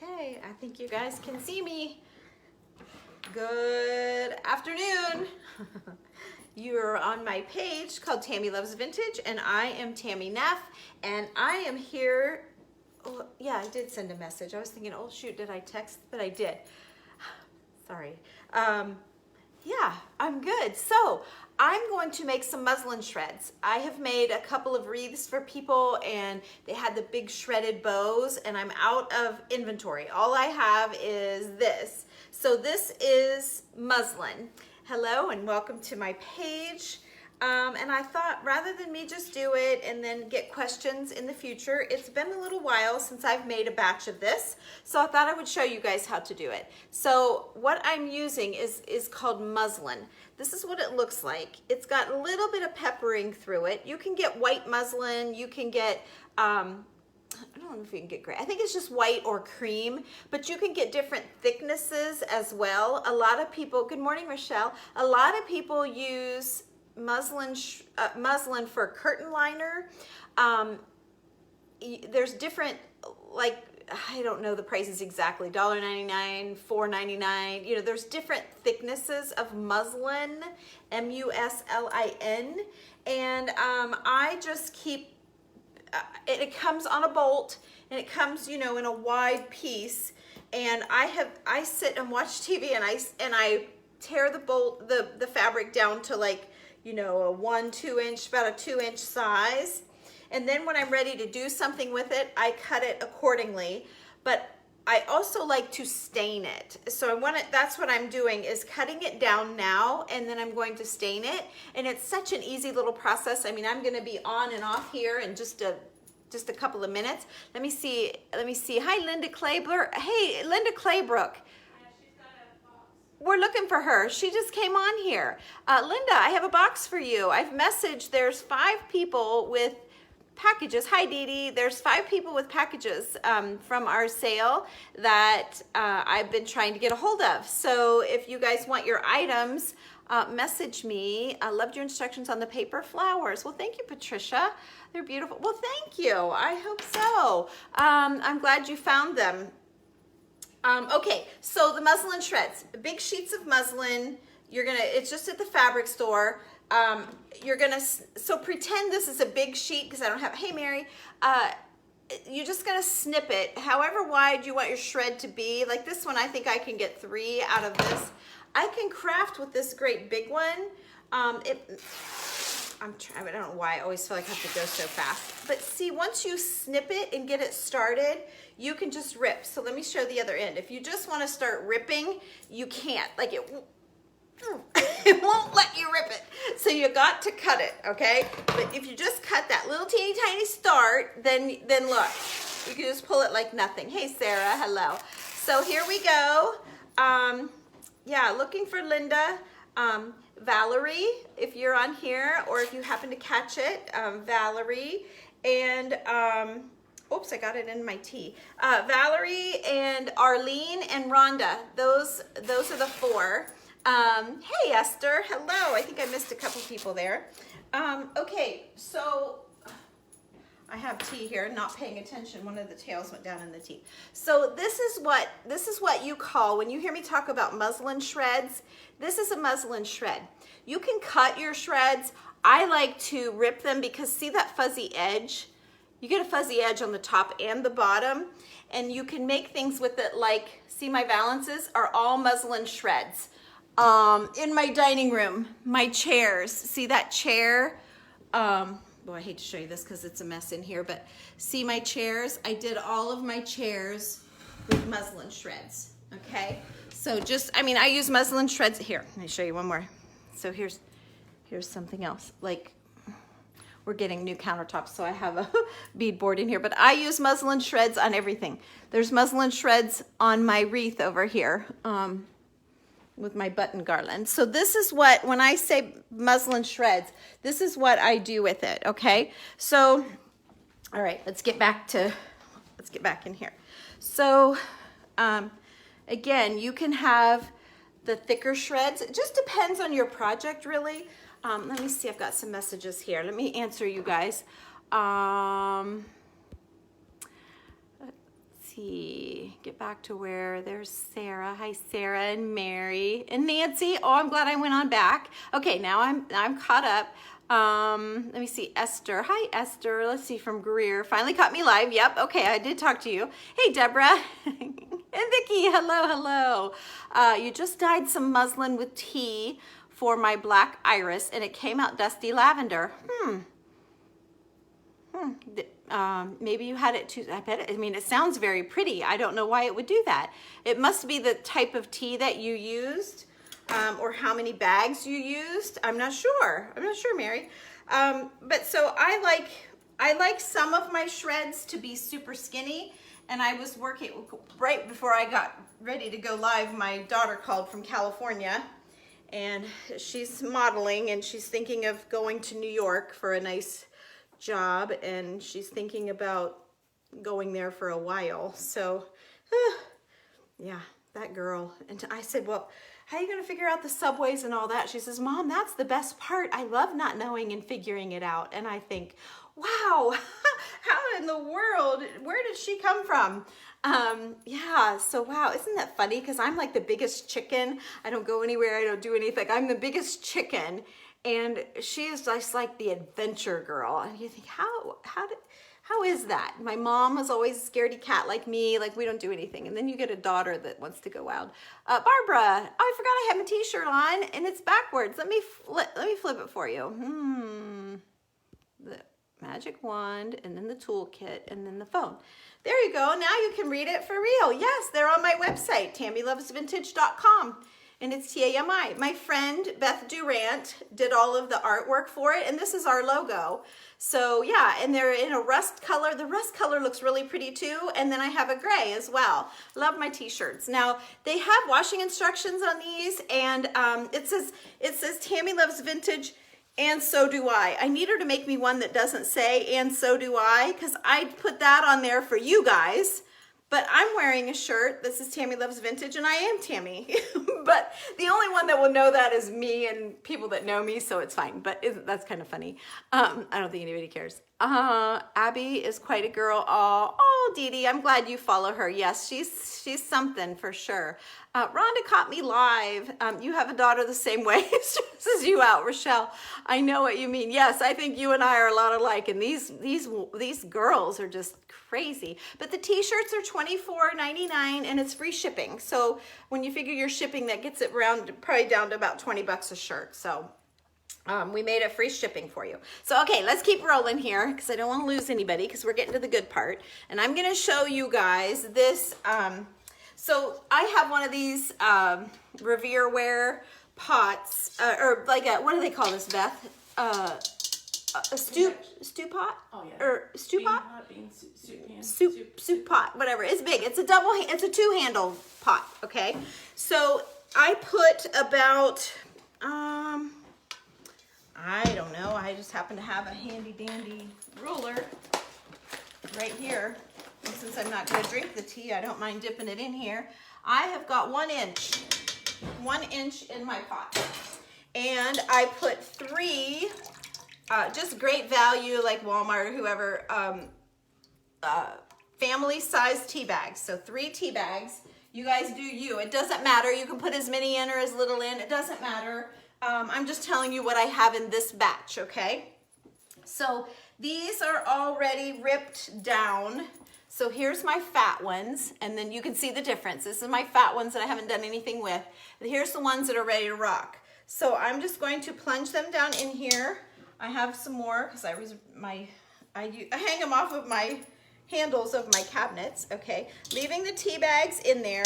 Okay, I think you guys can see me. Good afternoon. You're on my page called Tammy Loves Vintage, and I am Tammy Neff, and I am here. Oh, yeah, I did send a message. I was thinking, oh shoot, did I text? But I did. Sorry. Yeah, I'm good. So I'm going to make some muslin shreds. I have made a couple of wreaths for people and they had the big shredded bows, and I'm out of inventory. All I have is this. So this is muslin. Hello and welcome to my page. And I thought rather than me just do it and then get questions in the future, it's been a little while since I've made a batch of this. So I thought I would show you guys how to do it. So what I'm using is called muslin. This is what it looks like. It's got a little bit of peppering through it. You can get white muslin, you can get, I don't know if you can get gray. I think it's just white or cream, but you can get different thicknesses as well. A lot of people, good morning, Rochelle. A lot of people use muslin for curtain liner. There's different, like, I don't know the prices exactly, $1.99, $4.99. You know, there's different thicknesses of muslin, M-U-S-L-I-N, and I just keep, it comes on a bolt, and it comes, you know, in a wide piece, and I sit and watch TV, and I tear the bolt, the fabric down to, like, you know, a 1-2 inch, about a 2-inch size. And then when I'm ready to do something with it, I cut it accordingly. But I also like to stain it. So I want it, that's what I'm doing, is cutting it down now, and then I'm going to stain it. And it's such an easy little process. I mean, I'm gonna be on and off here in just a couple of minutes. Let me see. Hi, Linda Claybrook. Hey, Linda Claybrook. We're looking for her. She just came on here. Linda, I have a box for you. I've messaged, there's 5 people with packages. Hi, Dee Dee. There's 5 people with packages from our sale that I've been trying to get a hold of. So if you guys want your items, message me. I loved your instructions on the paper flowers. Well, thank you, Patricia. They're beautiful. Well, thank you. I hope so. I'm glad you found them. Okay, so the muslin shreds, big sheets of muslin. It's just at the fabric store. So pretend this is a big sheet because I don't have, hey Mary, you're just gonna snip it however wide you want your shred to be. Like this one, I think I can get 3 out of this. I can craft with this great big one. I don't know why I always feel like I have to go so fast. But see, once you snip it and get it started, you can just rip. So let me show the other end. If you just want to start ripping, you can't. Like it won't let you rip it. So you got to cut it, okay? But if you just cut that little teeny tiny start, then look, you can just pull it like nothing. Hey Sarah, hello. So here we go. Yeah, looking for Linda. Valerie, if you're on here, or if you happen to catch it, Valerie, and oops, I got it in my tea. Valerie and Arlene and Rhonda, those are the 4. Hey Esther, hello. I think I missed a couple people there. Okay, so I have tea here, not paying attention. One of the tails went down in the tea. So this is what you call, when you hear me talk about muslin shreds, this is a muslin shred. You can cut your shreds. I like to rip them because see that fuzzy edge? You get a fuzzy edge on the top and the bottom, and you can make things with it like, see my valances are all muslin shreds. In my dining room, my chairs, see that chair? Boy, I hate to show you this because it's a mess in here, but see my chairs? I did all of my chairs with muslin shreds, okay? So I use muslin shreds. Here, let me show you one more. So here's something else. Like, we're getting new countertops, so I have a beadboard in here, but I use muslin shreds on everything. There's muslin shreds on my wreath over here. With my button garland. So this is what, when I say muslin shreds, this is what I do with it, okay? So, all right, let's get back in here. So, again, you can have the thicker shreds. It just depends on your project, really. Let me see, I've got some messages here. Let me answer you guys. Let's see. get back to where there's Sarah. Hi, Sarah and Mary and Nancy. Oh, I'm glad I went on back. Okay, now I'm caught up. Let me see, Esther. Hi, Esther. Let's see, from Greer. Finally caught me live. Yep. Okay, I did talk to you. Hey, Deborah. And Vicki. Hello, hello. You just dyed some muslin with tea for my black iris, and it came out dusty lavender. Maybe you had it too. I bet I mean, it sounds very pretty. I don't know why it would do that. It must be the type of tea that you used, or how many bags you used. I'm not sure. Mary. But so I like some of my shreds to be super skinny. And I was working right before I got ready to go live. My daughter called from California, and she's modeling, and she's thinking of going to New York for a nice job, and she's thinking about going there for a while. So yeah, that girl. And I said, well, how are you going to figure out the subways and all that? She says, Mom, that's the best part. I love not knowing and figuring it out. And I think, wow, how in the world, where did she come from? Yeah, so wow, isn't that funny? Because I'm like the biggest chicken. I don't go anywhere, I don't do anything. I'm the biggest chicken, and she is just like the adventure girl. And you think, how is that? My mom was always a scaredy cat like me, like we don't do anything. And then you get a daughter that wants to go wild. Barbara, oh, I forgot I have my t-shirt on and it's backwards. Let me flip it for you. The magic wand, and then the toolkit, and then the phone. There you go. Now you can read it for real. Yes, they're on my website, TammyLovesVintage.com. And it's TAMI. My friend Beth Durant did all of the artwork for it, and this is our logo. So yeah, and they're in a rust color. The rust color looks really pretty too, and then I have a gray as well. Love my t-shirts. Now, they have washing instructions on these, and it says Tammy Loves Vintage, and so do I. I need her to make me one that doesn't say, and so do I, because I put that on there for you guys. But I'm wearing a shirt that says Tammy Loves Vintage, and I am Tammy. But the only one that will know that is me and people that know me, so it's fine. But that's kind of funny. I don't think anybody cares. Abby is quite a girl. Oh, Dee Dee, I'm glad you follow her. Yes, she's something for sure. Rhonda caught me live. You have a daughter the same way. It stresses you out, Rochelle. I know what you mean. Yes, I think you and I are a lot alike, and these girls are just crazy. But the t-shirts are $24.99, and it's free shipping. So when you figure your shipping, that gets it probably down to about 20 bucks a shirt. So we made it free shipping for you. So, okay, let's keep rolling here because I don't want to lose anybody because we're getting to the good part. And I'm going to show you guys this. So I have one of these Revereware pots, or like a, what do they call this, Beth? A stew pot? Oh, yeah. Or stew pot? Soup pot, whatever. It's big. It's a two-handle pot, okay? So I put about, I don't know. I just happen to have a handy-dandy ruler right here. And since I'm not going to drink the tea, I don't mind dipping it in here. I have got 1 inch in my pot. And I put 3, just great value, like Walmart or whoever, family-sized tea bags. So 3 tea bags. You guys do you. It doesn't matter. You can put as many in or as little in. It doesn't matter. I'm just telling you what I have in this batch, okay? So these are already ripped down. So here's my fat ones, and then you can see the difference. This is my fat ones that I haven't done anything with. And here's the ones that are ready to rock. So I'm just going to plunge them down in here. I have some more because I hang them off of my handles of my cabinets, okay? Leaving the tea bags in there.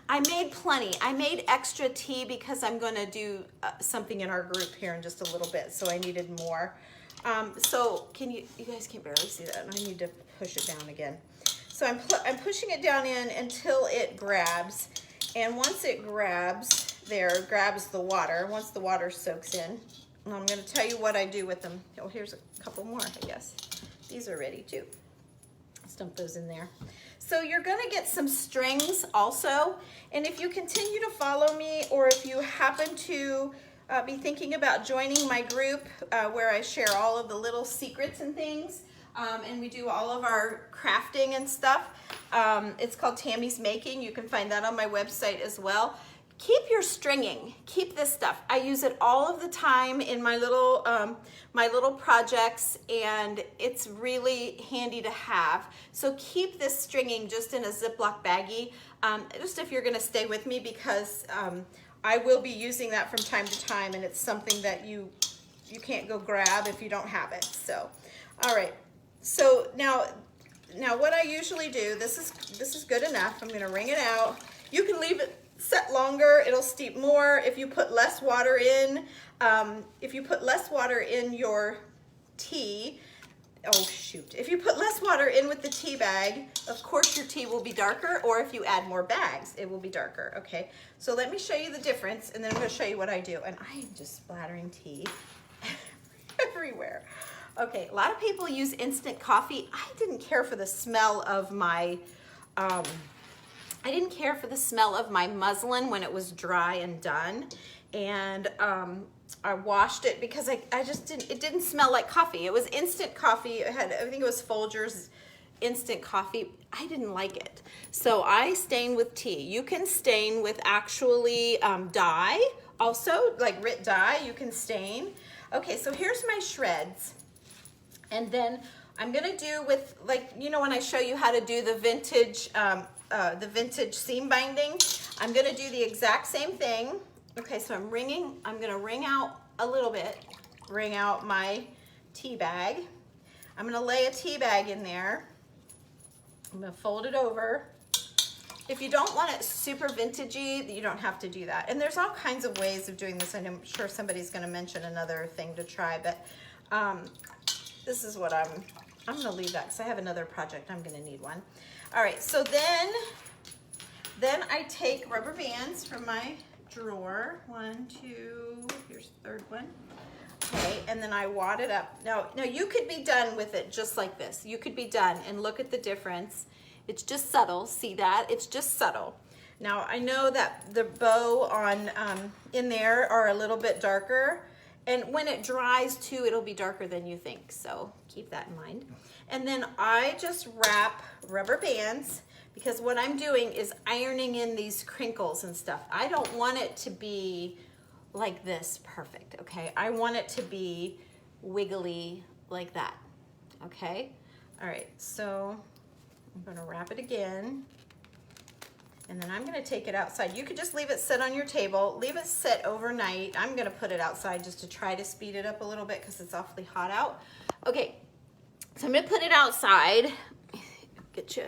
I made plenty. I made extra tea because I'm gonna do something in our group here in just a little bit, so I needed more. So you guys can barely see that, and I need to push it down again. So I'm pushing it down in until it grabs, and once it grabs the water, once the water soaks in, I'm gonna tell you what I do with them. Oh, here's a couple more, I guess. These are ready too. Dump those in there. So you're going to get some strings also, and if you continue to follow me, or if you happen to be thinking about joining my group where I share all of the little secrets and things, and we do all of our crafting and stuff. It's called Tammy's Making. You can find that on my website as well. Keep your stringing. Keep this stuff. I use it all of the time in my little projects, and it's really handy to have. So keep this stringing just in a Ziploc baggie, just if you're going to stay with me, because I will be using that from time to time, and it's something that you can't go grab if you don't have it. So, all right. So now what I usually do, this is good enough. I'm going to wring it out. You can leave it set longer, it'll steep more. If you put less water in, your tea, oh shoot, if you put less water in with the tea bag, of course your tea will be darker, or if you add more bags, it will be darker, okay? So let me show you the difference, and then I'm gonna show you what I do. And I am just splattering tea everywhere. Okay, a lot of people use instant coffee. I didn't care for the smell of my, muslin when it was dry and done, and I washed it because it didn't smell like coffee. It was instant coffee. I think it was Folgers instant coffee. I didn't like it, so I stain with tea. You can stain with actually dye also, like Rit dye. You can stain. Okay, so here's my shreds, and then I'm gonna do with, like, you know, when I show you how to do the vintage seam binding, I'm gonna do the exact same thing. Okay, so I'm gonna wring out a little bit, wring out my tea bag. I'm gonna lay a tea bag in there. I'm gonna fold it over. If you don't want it super vintagey, you don't have to do that. And there's all kinds of ways of doing this, and I'm sure somebody's gonna mention another thing to try, but this is what I'm gonna leave that because I have another project. I'm gonna need one. All right, so then I take rubber bands from my drawer. 1, 2, here's the third one. Okay, and then I wad it up. Now you could be done with it just like this. You could be done, and look at the difference. It's just subtle, see that? It's just subtle. Now I know that the bow on in there are a little bit darker, and when it dries too, it'll be darker than you think, so keep that in mind. And then I just wrap rubber bands, because what I'm doing is ironing in these crinkles and stuff. I don't want it to be like this perfect, okay? I want it to be wiggly like that, okay? All right, so I'm gonna wrap it again, and then I'm gonna take it outside. You could just leave it sit on your table, leave it sit overnight. I'm gonna put it outside just to try to speed it up a little bit because it's awfully hot out. Okay, so I'm gonna put it outside. Get you,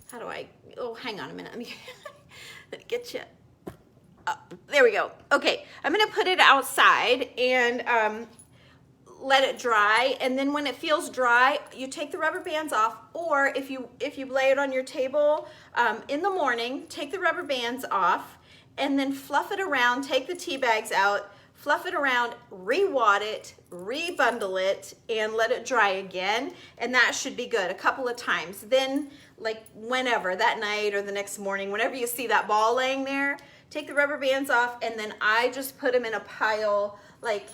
how do I, oh, hang on a minute. Let me get you, there we go. Okay, I'm gonna put it outside and let it dry, and then when it feels dry, you take the rubber bands off, or if you lay it on your table in the morning, take the rubber bands off, and then fluff it around, take the tea bags out, fluff it around, re-wad it, re-bundle it, and let it dry again, and that should be good a couple of times. Then, like whenever, that night or the next morning, whenever you see that ball laying there, take the rubber bands off, and then I just put them in a pile, like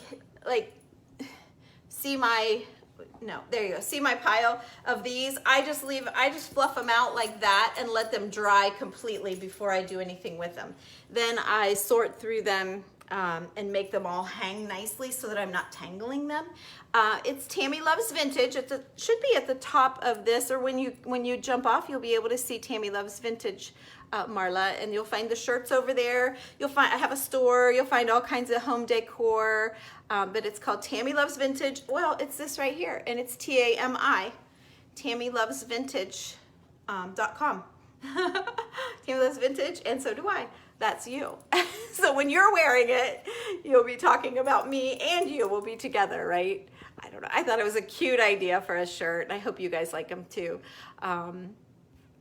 see my, no, there you go. See my pile of these? I just fluff them out like that and let them dry completely before I do anything with them. Then I sort through them and make them all hang nicely so that I'm not tangling them. It's Tammy Loves Vintage. It should be at the top of this, or when you jump off, you'll be able to see Tammy Loves Vintage, Marla, and you'll find the shirts over there. I have a store. You'll find all kinds of home decor, but it's called Tammy Loves Vintage. Well, it's this right here, and it's TAMI, TammyLovesVintage.com. Tammy Loves Vintage, and so do I. That's you. So when you're wearing it, you'll be talking about me, and you will be together, right? I don't know. I thought it was a cute idea for a shirt. I hope you guys like them too.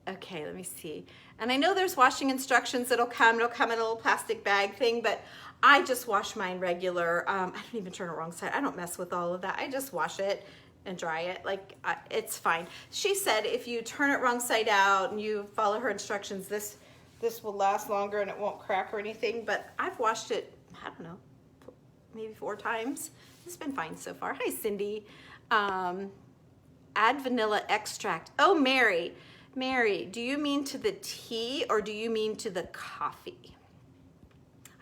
Okay, let me see. And I know there's washing instructions that'll come. It'll come in a little plastic bag thing, but I just wash mine regular. I don't even turn it wrong side. I don't mess with all of that. I just wash it and dry it. Like, it's fine. She said if you turn it wrong side out and you follow her instructions, this will last longer and it won't crack or anything. But I've washed it, I don't know, maybe 4 times. It's been fine so far. Hi, Cindy. Add vanilla extract. Oh, Mary, do you mean to the tea or do you mean to the coffee?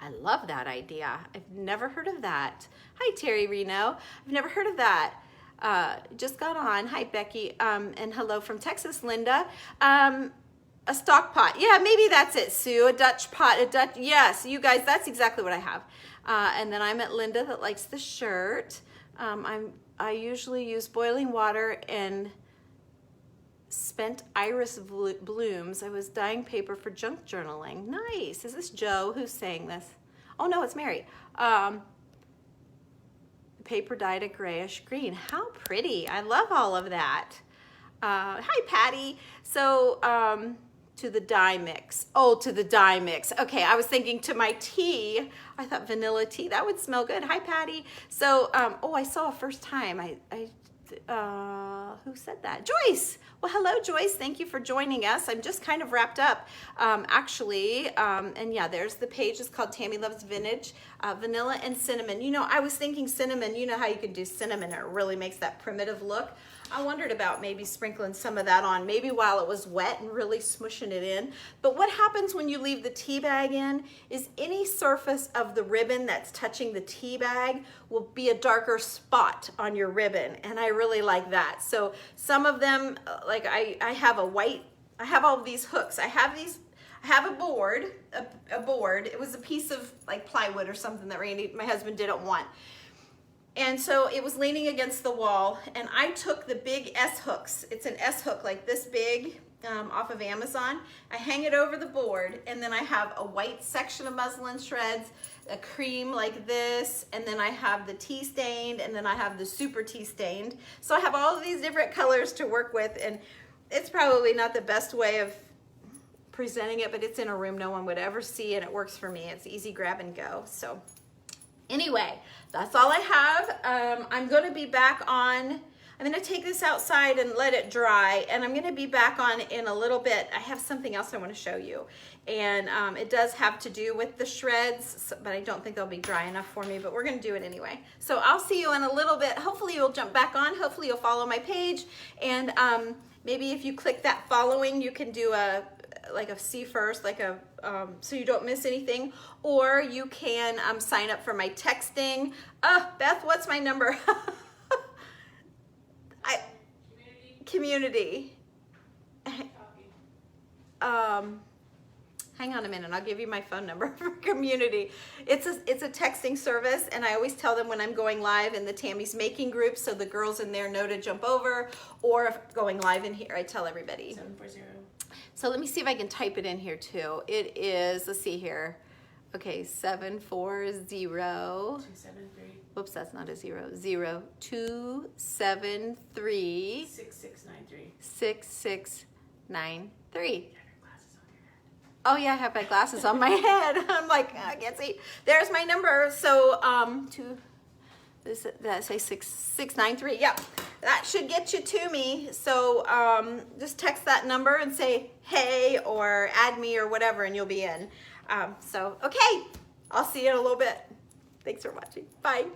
I love that idea. I've never heard of that. Hi, Terry Reno. I've never heard of that. Just got on. Hi, Becky. And hello from Texas, Linda. A stock pot. Yeah, maybe that's it, Sue. A Dutch pot. Yes, you guys, that's exactly what I have. And then I met Linda that likes the shirt. I usually use boiling water and spent iris blooms. I was dyeing paper for junk journaling. Nice. Is this Joe who's saying this? Oh no, it's Mary. Paper dyed a grayish green. How pretty. I love all of that. Hi, Patty. So, to the dye mix. Oh, to the dye mix. Okay, I was thinking to my tea. I thought vanilla tea. That would smell good. Hi, Patty. So, oh, I saw a first time. Who said that? Joyce. Well, hello, Joyce. Thank you for joining us. I'm just kind of wrapped up, actually. And yeah, there's the page. It's called Tammy Loves Vintage. Vanilla and cinnamon. You know, I was thinking cinnamon. You know how you can do cinnamon. It really makes that primitive look. I wondered about maybe sprinkling some of that on, maybe while it was wet and really smushing it in. But what happens when you leave the tea bag in is any surface of the ribbon that's touching the tea bag will be a darker spot on your ribbon. And I really like that. So some of them, like I have a white, I have all of these hooks. I have a board, a board. It was a piece of like plywood or something that Randy, my husband, didn't want. And so it was leaning against the wall, and I took the big S hooks. It's an S hook like this big off of Amazon. I hang it over the board, and then I have a white section of muslin shreds, a cream like this, and then I have the tea stained, and then I have the super tea stained. So I have all of these different colors to work with, and it's probably not the best way of presenting it, but it's in a room no one would ever see, and it works for me. It's easy grab and go. So anyway, that's all I have. I'm going to be back on, I'm going to take this outside and let it dry, and I'm going to be back on in a little bit. I have something else I want to show you, and it does have to do with the shreds, but I don't think they'll be dry enough for me, but we're going to do it anyway. So I'll see you in a little bit. Hopefully you'll jump back on. Hopefully you'll follow my page, and maybe if you click that following, you can do a see first, like a so you don't miss anything, or you can sign up for my texting. Beth, what's my number? Community. Hang on a minute, I'll give you my phone number for community. It's a texting service, and I always tell them when I'm going live in the Tammy's Making group, so the girls in there know to jump over, or if going live in here, I tell everybody. 740. So let me see if I can type it in here too. It is, let's see here. Okay, 740. 273. Whoops, that's not a 0. 0273 6693. 6693. Oh yeah, I have my glasses on my head. I'm like, I can't see. There's my number. So that say 6693. Yep, that should get you to me. So just text that number and say hey or add me or whatever, and you'll be in. So okay, I'll see you in a little bit. Thanks for watching. Bye.